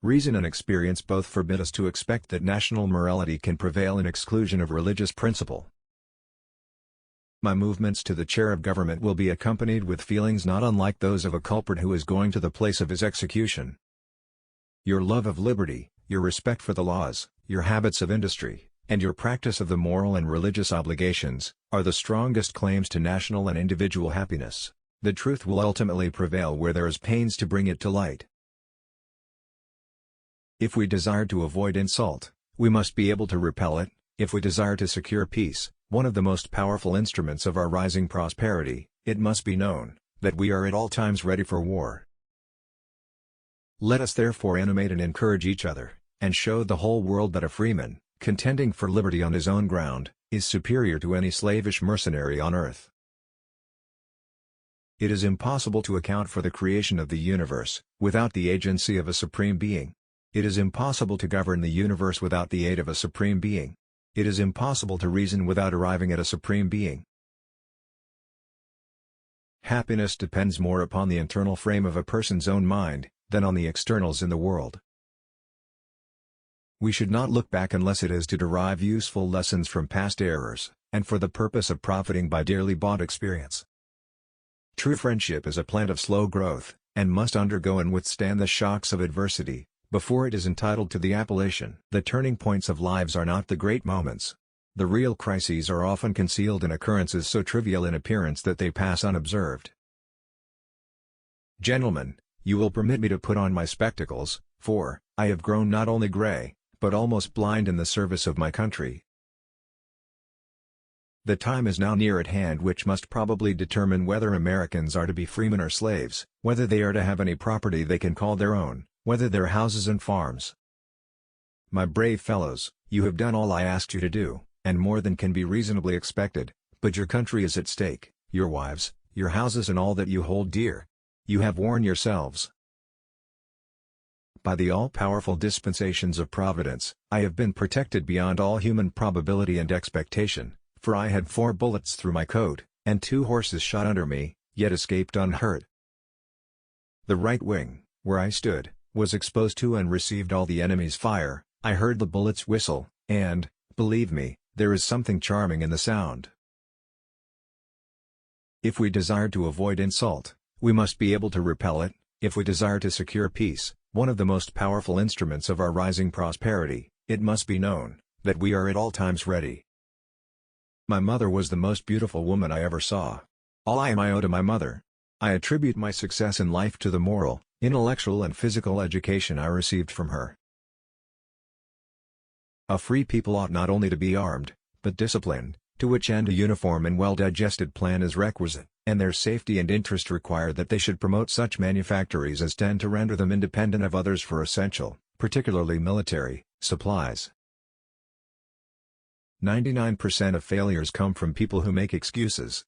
Reason and experience both forbid us to expect that national morality can prevail in exclusion of religious principle. My movements to the chair of government will be accompanied with feelings not unlike those of a culprit who is going to the place of his execution. Your love of liberty, your respect for the laws, your habits of industry, and your practice of the moral and religious obligations, are the strongest claims to national and individual happiness. The truth will ultimately prevail where there is pains to bring it to light. If we desire to avoid insult, we must be able to repel it. If we desire to secure peace, one of the most powerful instruments of our rising prosperity, it must be known that we are at all times ready for war. Let us therefore animate and encourage each other, and show the whole world that a freeman, contending for liberty on his own ground, is superior to any slavish mercenary on earth. It is impossible to account for the creation of the universe, without the agency of a supreme being. It is impossible to govern the universe without the aid of a supreme being. It is impossible to reason without arriving at a supreme being. Happiness depends more upon the internal frame of a person's own mind, than on the externals in the world. We should not look back unless it is to derive useful lessons from past errors, and for the purpose of profiting by dearly bought experience. True friendship is a plant of slow growth, and must undergo and withstand the shocks of adversity, before it is entitled to the appellation. The turning points of lives are not the great moments. The real crises are often concealed in occurrences so trivial in appearance that they pass unobserved. Gentlemen, you will permit me to put on my spectacles, for I have grown not only gray, but almost blind in the service of my country. The time is now near at hand which must probably determine whether Americans are to be freemen or slaves, whether they are to have any property they can call their own, whether their houses and farms. My brave fellows, you have done all I asked you to do, and more than can be reasonably expected, but your country is at stake, your wives, your houses and all that you hold dear. You have worn yourselves. By the all-powerful dispensations of Providence, I have been protected beyond all human probability and expectation, for I had 4 bullets through my coat, and 2 horses shot under me, yet escaped unhurt. The right wing, where I stood, was exposed to and received all the enemy's fire. I heard the bullets whistle, and, believe me, there is something charming in the sound. If we desire to avoid insult, we must be able to repel it. If we desire to secure peace, one of the most powerful instruments of our rising prosperity, it must be known that we are at all times ready. My mother was the most beautiful woman I ever saw. All I am I owe to my mother. I attribute my success in life to the moral, intellectual and physical education I received from her. A free people ought not only to be armed, but disciplined, to which end a uniform and well-digested plan is requisite, and their safety and interest require that they should promote such manufactories as tend to render them independent of others for essential, particularly military, supplies. 99% of failures come from people who make excuses,